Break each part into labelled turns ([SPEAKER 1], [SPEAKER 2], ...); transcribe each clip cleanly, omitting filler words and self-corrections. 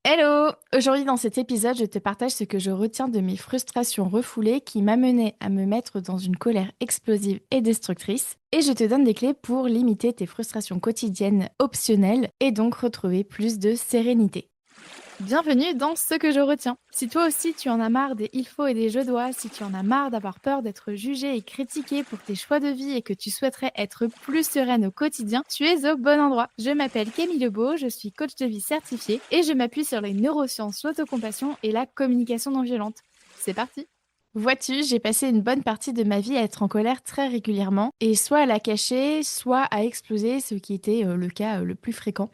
[SPEAKER 1] Hello! Aujourd'hui dans cet épisode, je te partage ce que je retiens de mes frustrations refoulées qui m'amenaient à me mettre dans une colère explosive et destructrice. Et je te donne des clés pour limiter tes frustrations quotidiennes optionnelles et donc retrouver plus de sérénité. Bienvenue dans Ce que je retiens. Si toi aussi tu en as marre des il faut et des je dois, si tu en as marre d'avoir peur d'être jugé et critiqué pour tes choix de vie et que tu souhaiterais être plus sereine au quotidien, tu es au bon endroit. Je m'appelle Camille Lebeau, je suis coach de vie certifiée et je m'appuie sur les neurosciences, l'autocompassion et la communication non violente. C'est parti! Vois-tu, j'ai passé une bonne partie de ma vie à être en colère très régulièrement et soit à la cacher, soit à exploser, ce qui était le cas le plus fréquent.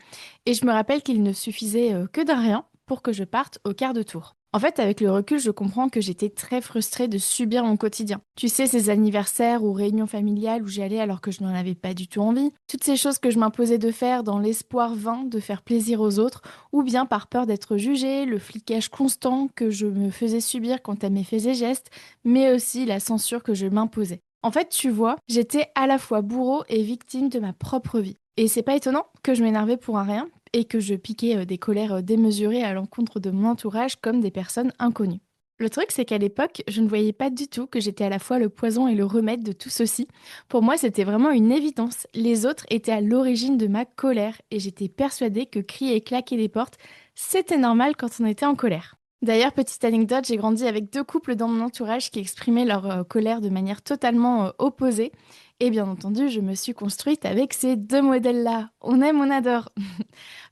[SPEAKER 1] Et je me rappelle qu'il ne suffisait que d'un rien pour que je parte au quart de tour. En fait, avec le recul, je comprends que j'étais très frustrée de subir mon quotidien. Tu sais, ces anniversaires ou réunions familiales où j'y allais alors que je n'en avais pas du tout envie, toutes ces choses que je m'imposais de faire dans l'espoir vain de faire plaisir aux autres, ou bien par peur d'être jugée, le flicage constant que je me faisais subir quand elle me faisait geste, mais aussi la censure que je m'imposais. En fait, tu vois, j'étais à la fois bourreau et victime de ma propre vie. Et c'est pas étonnant que je m'énervais pour un rien et que je piquais des colères démesurées à l'encontre de mon entourage comme des personnes inconnues. Le truc, c'est qu'à l'époque, je ne voyais pas du tout que j'étais à la fois le poison et le remède de tout ceci. Pour moi, c'était vraiment une évidence. Les autres étaient à l'origine de ma colère et j'étais persuadée que crier et claquer des portes, c'était normal quand on était en colère. D'ailleurs, petite anecdote, j'ai grandi avec deux couples dans mon entourage qui exprimaient leur colère de manière totalement opposée. Et bien entendu, je me suis construite avec ces deux modèles-là. On aime, on adore.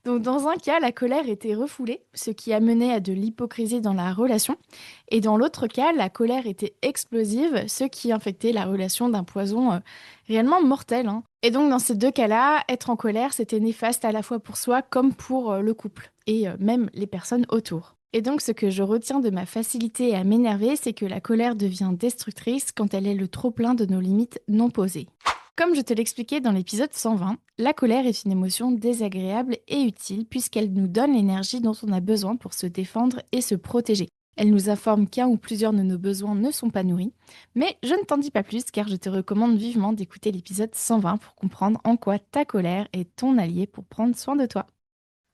[SPEAKER 1] Donc dans un cas, la colère était refoulée, ce qui amenait à de l'hypocrisie dans la relation. Et dans l'autre cas, la colère était explosive, ce qui infectait la relation d'un poison réellement mortel, hein. Et donc dans ces deux cas-là, être en colère, c'était néfaste à la fois pour soi comme pour le couple et même les personnes autour. Et donc ce que je retiens de ma facilité à m'énerver, c'est que la colère devient destructrice quand elle est le trop-plein de nos limites non posées. Comme je te l'expliquais dans l'épisode 120, la colère est une émotion désagréable et utile puisqu'elle nous donne l'énergie dont on a besoin pour se défendre et se protéger. Elle nous informe qu'un ou plusieurs de nos besoins ne sont pas nourris. Mais je ne t'en dis pas plus car je te recommande vivement d'écouter l'épisode 120 pour comprendre en quoi ta colère est ton allié pour prendre soin de toi.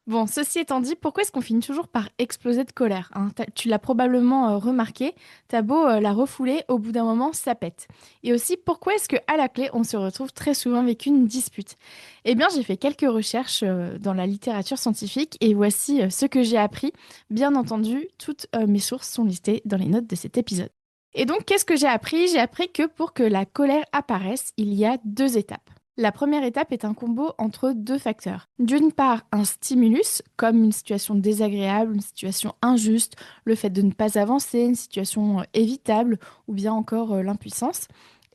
[SPEAKER 1] Bon, ceci étant dit, pourquoi est-ce qu'on finit toujours par exploser de colère, hein? Tu l'as probablement remarqué, t'as beau la refouler, au bout d'un moment, ça pète. Et aussi, pourquoi est-ce que à la clé, on se retrouve très souvent avec une dispute? Eh bien, j'ai fait quelques recherches dans la littérature scientifique et voici ce que j'ai appris. Bien entendu, toutes mes sources sont listées dans les notes de cet épisode. Et donc, qu'est-ce que j'ai appris? J'ai appris que pour que la colère apparaisse, il y a deux étapes. La première étape est un combo entre deux facteurs. D'une part, un stimulus, comme une situation désagréable, une situation injuste, le fait de ne pas avancer, une situation évitable, ou bien encore l'impuissance.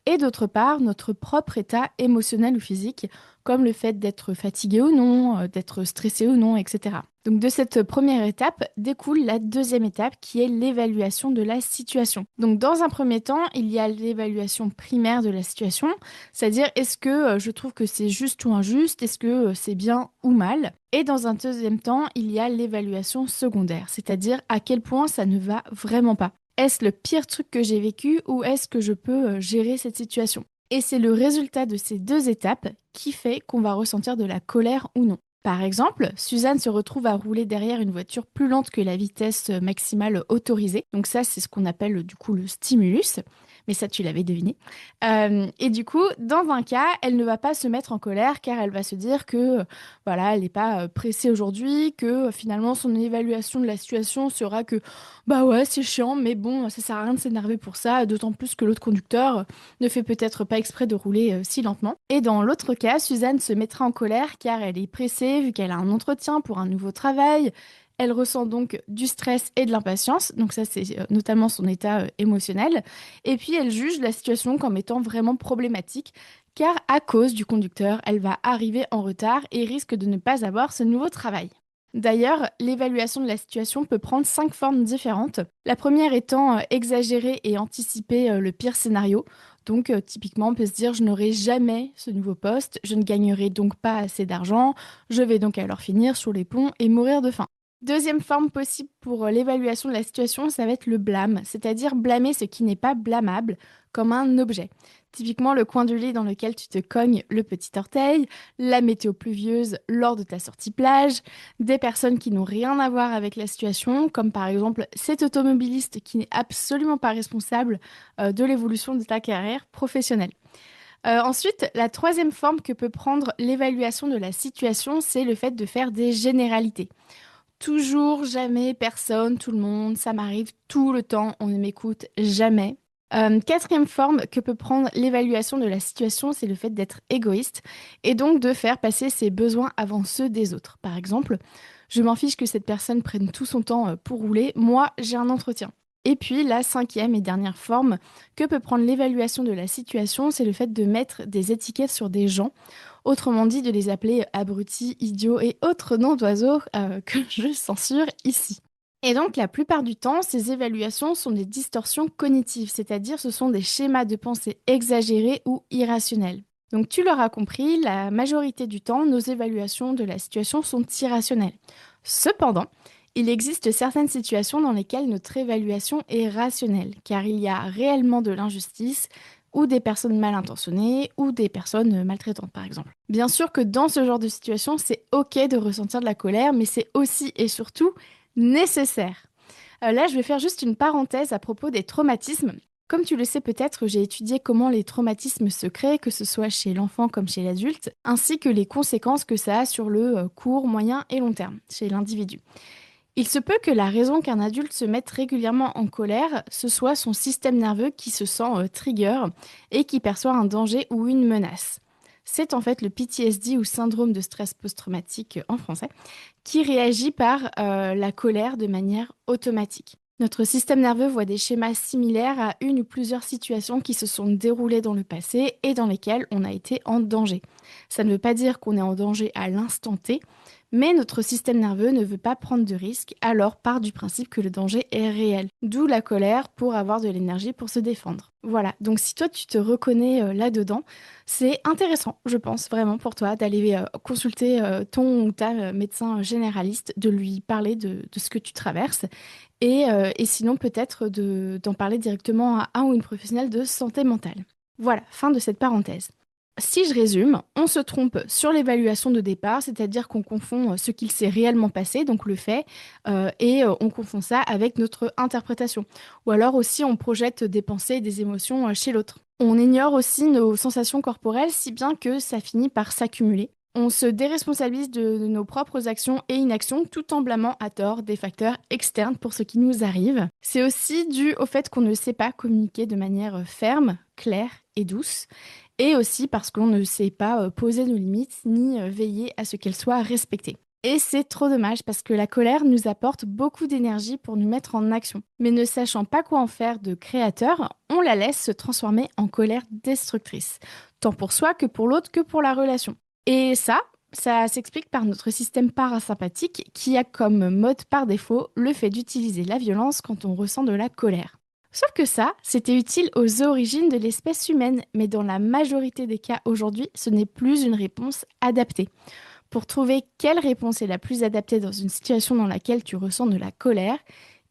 [SPEAKER 1] Et d'autre part, notre propre état émotionnel ou physique, comme le fait d'être fatigué ou non, d'être stressé ou non, etc. Donc de cette première étape découle la deuxième étape qui est l'évaluation de la situation. Donc dans un premier temps, il y a l'évaluation primaire de la situation, c'est-à-dire est-ce que je trouve que c'est juste ou injuste, est-ce que c'est bien ou mal. Et dans un deuxième temps, il y a l'évaluation secondaire, c'est-à-dire à quel point ça ne va vraiment pas. Est-ce le pire truc que j'ai vécu ou est-ce que je peux gérer cette situation? Et c'est le résultat de ces deux étapes qui fait qu'on va ressentir de la colère ou non. Par exemple, Suzanne se retrouve à rouler derrière une voiture plus lente que la vitesse maximale autorisée. Donc ça, c'est ce qu'on appelle du coup le stimulus. Mais ça, tu l'avais deviné. Et du coup, dans un cas, elle ne va pas se mettre en colère car elle va se dire que voilà, elle n'est pas pressée aujourd'hui, que finalement son évaluation de la situation sera que bah ouais, c'est chiant, mais bon, ça sert à rien de s'énerver pour ça, d'autant plus que l'autre conducteur ne fait peut-être pas exprès de rouler si lentement. Et dans l'autre cas, Suzanne se mettra en colère car elle est pressée vu qu'elle a un entretien pour un nouveau travail. Elle ressent donc du stress et de l'impatience, donc ça c'est notamment son état émotionnel. Et puis elle juge la situation comme étant vraiment problématique, car à cause du conducteur, elle va arriver en retard et risque de ne pas avoir ce nouveau travail. D'ailleurs, l'évaluation de la situation peut prendre cinq formes différentes. La première étant exagérer et anticiper le pire scénario. Donc, typiquement, on peut se dire, je n'aurai jamais ce nouveau poste, je ne gagnerai donc pas assez d'argent, je vais donc alors finir sur les ponts et mourir de faim. Deuxième forme possible pour l'évaluation de la situation, ça va être le blâme, c'est-à-dire blâmer ce qui n'est pas blâmable, comme un objet. Typiquement le coin du lit dans lequel tu te cognes le petit orteil, la météo pluvieuse lors de ta sortie plage, des personnes qui n'ont rien à voir avec la situation, comme par exemple cet automobiliste qui n'est absolument pas responsable de l'évolution de ta carrière professionnelle. Ensuite, la troisième forme que peut prendre l'évaluation de la situation, c'est le fait de faire des généralités. Toujours, jamais, personne, tout le monde, ça m'arrive tout le temps, on ne m'écoute jamais. Quatrième forme que peut prendre l'évaluation de la situation, c'est le fait d'être égoïste et donc de faire passer ses besoins avant ceux des autres. Par exemple, je m'en fiche que cette personne prenne tout son temps pour rouler, moi j'ai un entretien. Et puis la cinquième et dernière forme que peut prendre l'évaluation de la situation, c'est le fait de mettre des étiquettes sur des gens. Autrement dit, de les appeler abrutis, idiots et autres noms d'oiseaux que je censure ici. Et donc, la plupart du temps, ces évaluations sont des distorsions cognitives, c'est-à-dire ce sont des schémas de pensée exagérés ou irrationnels. Donc, tu l'auras compris, la majorité du temps, nos évaluations de la situation sont irrationnelles. Cependant, il existe certaines situations dans lesquelles notre évaluation est rationnelle, car il y a réellement de l'injustice, ou des personnes mal intentionnées, ou des personnes maltraitantes, par exemple. Bien sûr que dans ce genre de situation, c'est OK de ressentir de la colère, mais c'est aussi et surtout nécessaire. Là, je vais faire juste une parenthèse à propos des traumatismes. Comme tu le sais peut-être, j'ai étudié comment les traumatismes se créent, que ce soit chez l'enfant comme chez l'adulte, ainsi que les conséquences que ça a sur le court, moyen et long terme chez l'individu. Il se peut que la raison qu'un adulte se mette régulièrement en colère, ce soit son système nerveux qui se sent trigger et qui perçoit un danger ou une menace. C'est en fait le PTSD ou syndrome de stress post-traumatique en français, qui réagit par la colère de manière automatique. Notre système nerveux voit des schémas similaires à une ou plusieurs situations qui se sont déroulées dans le passé et dans lesquelles on a été en danger. Ça ne veut pas dire qu'on est en danger à l'instant T, mais notre système nerveux ne veut pas prendre de risques, alors part du principe que le danger est réel. D'où la colère pour avoir de l'énergie pour se défendre. Voilà, donc si toi tu te reconnais là-dedans, c'est intéressant, je pense vraiment pour toi, d'aller consulter ton ou ta médecin généraliste, de lui parler de ce que tu traverses et sinon peut-être d'en parler directement à un ou une professionnelle de santé mentale. Voilà, fin de cette parenthèse. Si je résume, on se trompe sur l'évaluation de départ, c'est-à-dire qu'on confond ce qu'il s'est réellement passé, donc le fait, et on confond ça avec notre interprétation. Ou alors aussi on projette des pensées et des émotions chez l'autre. On ignore aussi nos sensations corporelles, si bien que ça finit par s'accumuler. On se déresponsabilise de nos propres actions et inactions tout en blâmant à tort des facteurs externes pour ce qui nous arrive. C'est aussi dû au fait qu'on ne sait pas communiquer de manière ferme, claire et douce, et aussi parce qu'on ne sait pas poser nos limites ni veiller à ce qu'elles soient respectées. Et c'est trop dommage parce que la colère nous apporte beaucoup d'énergie pour nous mettre en action. Mais ne sachant pas quoi en faire de créateur, on la laisse se transformer en colère destructrice, tant pour soi que pour l'autre que pour la relation. Et ça s'explique par notre système parasympathique qui a comme mode par défaut le fait d'utiliser la violence quand on ressent de la colère. Sauf que ça, c'était utile aux origines de l'espèce humaine, mais dans la majorité des cas aujourd'hui, ce n'est plus une réponse adaptée. Pour trouver quelle réponse est la plus adaptée dans une situation dans laquelle tu ressens de la colère,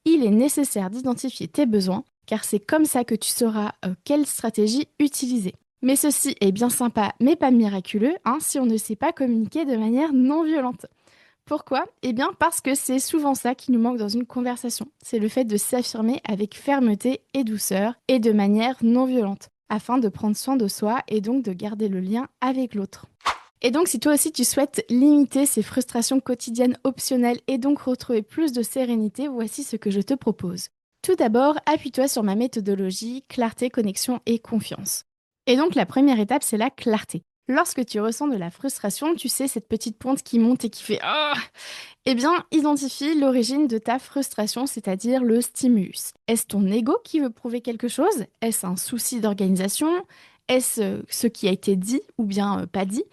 [SPEAKER 1] il est nécessaire d'identifier tes besoins, car c'est comme ça que tu sauras quelle stratégie utiliser. Mais ceci est bien sympa, mais pas miraculeux, si on ne sait pas communiquer de manière non violente. Pourquoi? Eh bien parce que c'est souvent ça qui nous manque dans une conversation. C'est le fait de s'affirmer avec fermeté et douceur et de manière non violente, afin de prendre soin de soi et donc de garder le lien avec l'autre. Et donc si toi aussi tu souhaites limiter ces frustrations quotidiennes optionnelles et donc retrouver plus de sérénité, voici ce que je te propose. Tout d'abord, appuie-toi sur ma méthodologie clarté, connexion et confiance. Et donc la première étape, c'est la clarté. Lorsque tu ressens de la frustration, tu sais, cette petite pointe qui monte et qui fait «Ah !» Eh bien, identifie l'origine de ta frustration, c'est-à-dire le stimulus. Est-ce ton ego qui veut prouver quelque chose? Est-ce un souci d'organisation? Est-ce ce qui a été dit ou bien pas dit?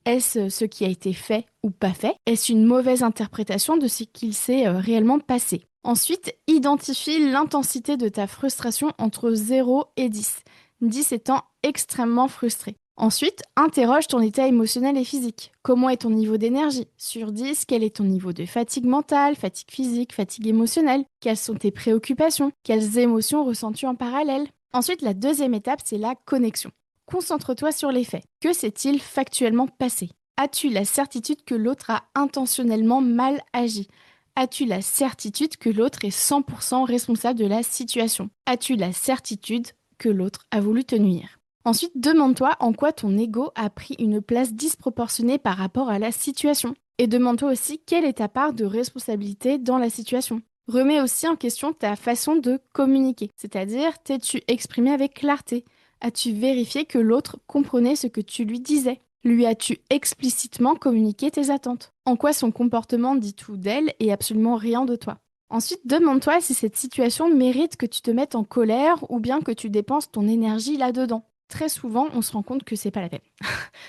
[SPEAKER 1] Est-ce ce qui a été fait ou pas fait? Est-ce une mauvaise interprétation de ce qu'il s'est réellement passé? Ensuite, identifie l'intensité de ta frustration entre 0 et 10. 10 étant extrêmement frustré. Ensuite, interroge ton état émotionnel et physique. Comment est ton niveau d'énergie? Sur 10, quel est ton niveau de fatigue mentale, fatigue physique, fatigue émotionnelle? Quelles sont tes préoccupations? Quelles émotions ressens-tu en parallèle? Ensuite, la deuxième étape, c'est la connexion. Concentre-toi sur les faits. Que s'est-il factuellement passé? As-tu la certitude que l'autre a intentionnellement mal agi? As-tu la certitude que l'autre est 100% responsable de la situation? As-tu la certitude que l'autre a voulu te nuire? Ensuite, demande-toi en quoi ton ego a pris une place disproportionnée par rapport à la situation. Et demande-toi aussi quelle est ta part de responsabilité dans la situation. Remets aussi en question ta façon de communiquer, c'est-à-dire t'es-tu exprimé avec clarté? As-tu vérifié que l'autre comprenait ce que tu lui disais? Lui as-tu explicitement communiqué tes attentes? En quoi son comportement dit tout d'elle et absolument rien de toi? Ensuite, demande-toi si cette situation mérite que tu te mettes en colère ou bien que tu dépenses ton énergie là-dedans. Très souvent, on se rend compte que c'est pas la peine.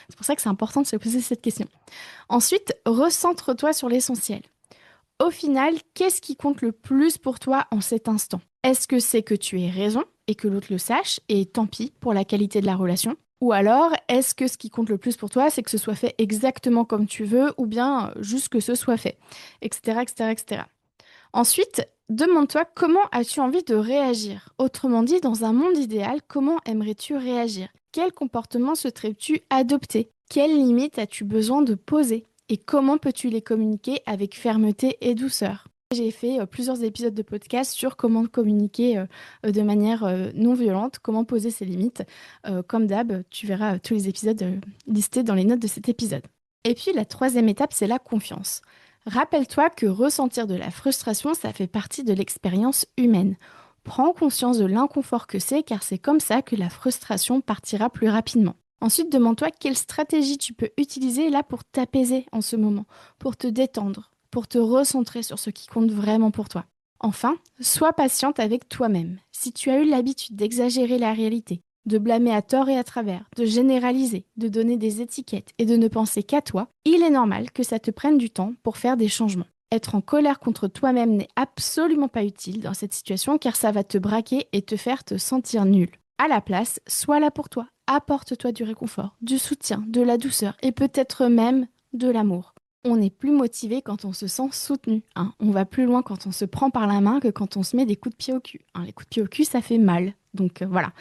[SPEAKER 1] C'est pour ça que c'est important de se poser cette question. Ensuite, recentre-toi sur l'essentiel. Au final, qu'est-ce qui compte le plus pour toi en cet instant? Est-ce que c'est que tu aies raison et que l'autre le sache et tant pis pour la qualité de la relation? Ou alors, est-ce que ce qui compte le plus pour toi, c'est que ce soit fait exactement comme tu veux ou bien juste que ce soit fait, etc., etc., etc. Ensuite, demande-toi comment as-tu envie de réagir? Autrement dit, dans un monde idéal, comment aimerais-tu réagir? Quel comportement souhaiterais-tu adopter? Quelles limites as-tu besoin de poser? Et comment peux-tu les communiquer avec fermeté et douceur? J'ai fait plusieurs épisodes de podcast sur comment communiquer de manière non violente, comment poser ses limites. Comme d'hab, tu verras tous les épisodes listés dans les notes de cet épisode. Et puis la troisième étape, c'est la confiance. Rappelle-toi que ressentir de la frustration, ça fait partie de l'expérience humaine. Prends conscience de l'inconfort que c'est, car c'est comme ça que la frustration partira plus rapidement. Ensuite, demande-toi quelle stratégie tu peux utiliser là pour t'apaiser en ce moment, pour te détendre, pour te recentrer sur ce qui compte vraiment pour toi. Enfin, sois patiente avec toi-même. Si tu as eu l'habitude d'exagérer la réalité, de blâmer à tort et à travers, de généraliser, de donner des étiquettes et de ne penser qu'à toi, il est normal que ça te prenne du temps pour faire des changements. Être en colère contre toi-même n'est absolument pas utile dans cette situation car ça va te braquer et te faire te sentir nul. À la place, sois là pour toi. Apporte-toi du réconfort, du soutien, de la douceur et peut-être même de l'amour. On est plus motivé quand on se sent soutenu. On va plus loin quand on se prend par la main que quand on se met des coups de pied au cul. Les coups de pied au cul, ça fait mal. Donc voilà.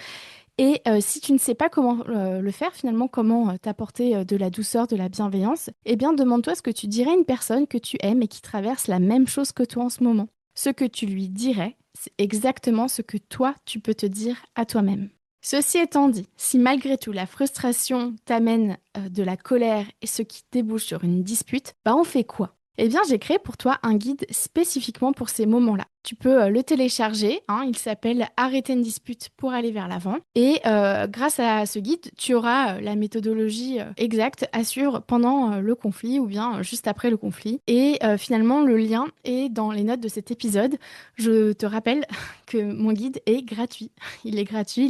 [SPEAKER 1] Et si tu ne sais pas comment le faire, finalement, comment t'apporter de la douceur, de la bienveillance, eh bien, demande-toi ce que tu dirais à une personne que tu aimes et qui traverse la même chose que toi en ce moment. Ce que tu lui dirais, c'est exactement ce que toi, tu peux te dire à toi-même. Ceci étant dit, si malgré tout la frustration t'amène de la colère et ce qui débouche sur une dispute, on fait quoi? Eh bien, j'ai créé pour toi un guide spécifiquement pour ces moments-là. Tu peux le télécharger, il s'appelle Arrêter une dispute pour aller vers l'avant. Et grâce à ce guide, tu auras la méthodologie exacte à suivre pendant le conflit ou bien juste après le conflit. Et finalement, le lien est dans les notes de cet épisode. Je te rappelle que mon guide est gratuit. Il est gratuit,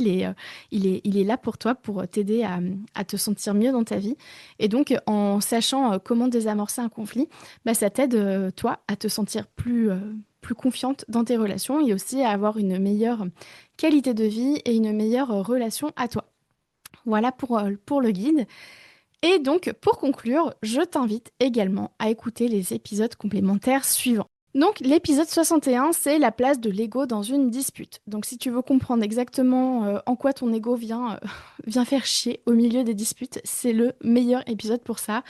[SPEAKER 1] il est là pour toi, pour t'aider à te sentir mieux dans ta vie. Et donc, en sachant comment désamorcer un conflit, ça t'aide, toi, à te sentir plus confiante dans tes relations et aussi à avoir une meilleure qualité de vie et une meilleure relation à toi. Voilà pour le guide. Et donc, pour conclure, je t'invite également à écouter les épisodes complémentaires suivants. Donc, l'épisode 61, c'est la place de l'ego dans une dispute. Donc, si tu veux comprendre exactement en quoi ton ego vient faire chier au milieu des disputes, c'est le meilleur épisode pour ça.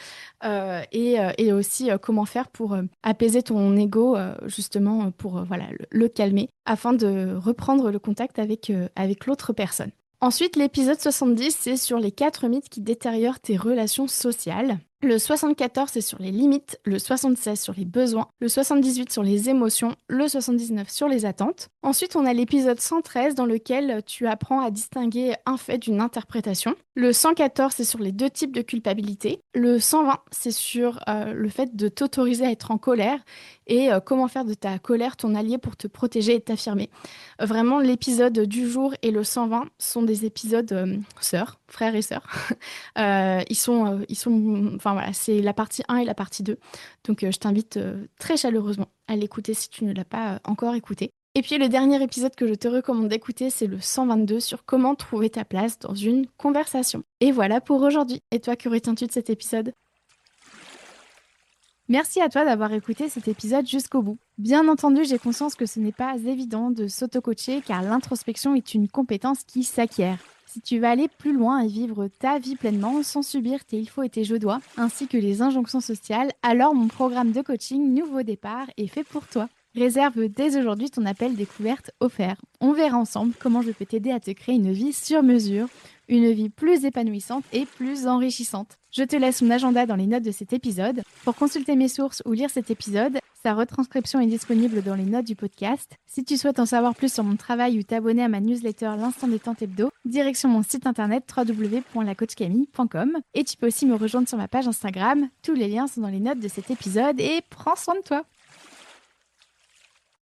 [SPEAKER 1] Et aussi comment faire pour apaiser ton ego, justement, pour voilà, le calmer, afin de reprendre le contact avec l'autre personne. Ensuite, l'épisode 70, c'est sur les 4 mythes qui détériorent tes relations sociales. Le 74, c'est sur les limites. Le 76, sur les besoins. Le 78, sur les émotions. Le 79, sur les attentes. Ensuite, on a l'épisode 113, dans lequel tu apprends à distinguer un fait d'une interprétation. Le 114, c'est sur les 2 types de culpabilité. Le 120, c'est sur le fait de t'autoriser à être en colère et comment faire de ta colère ton allié pour te protéger et t'affirmer. Vraiment, l'épisode du jour et le 120 sont des épisodes sœurs, frères et sœurs. Enfin voilà, c'est la partie 1 et la partie 2. Donc je t'invite très chaleureusement à l'écouter si tu ne l'as pas encore écouté. Et puis le dernier épisode que je te recommande d'écouter, c'est le 122 sur comment trouver ta place dans une conversation. Et voilà pour aujourd'hui. Et toi, que retiens-tu de cet épisode? Merci à toi d'avoir écouté cet épisode jusqu'au bout. Bien entendu, j'ai conscience que ce n'est pas évident de s'auto-coacher car l'introspection est une compétence qui s'acquiert. Si tu veux aller plus loin et vivre ta vie pleinement sans subir tes il faut et tes je dois, ainsi que les injonctions sociales, alors mon programme de coaching Nouveau Départ est fait pour toi. Réserve dès aujourd'hui ton appel découverte offert. On verra ensemble comment je peux t'aider à te créer une vie sur mesure, une vie plus épanouissante et plus enrichissante. Je te laisse mon agenda dans les notes de cet épisode. Pour consulter mes sources ou lire cet épisode, sa retranscription est disponible dans les notes du podcast. Si tu souhaites en savoir plus sur mon travail ou t'abonner à ma newsletter L'Instant Détente Hebdo, direction mon site internet www.lacoachcamille.com. Et tu peux aussi me rejoindre sur ma page Instagram. Tous les liens sont dans les notes de cet épisode et prends soin de toi.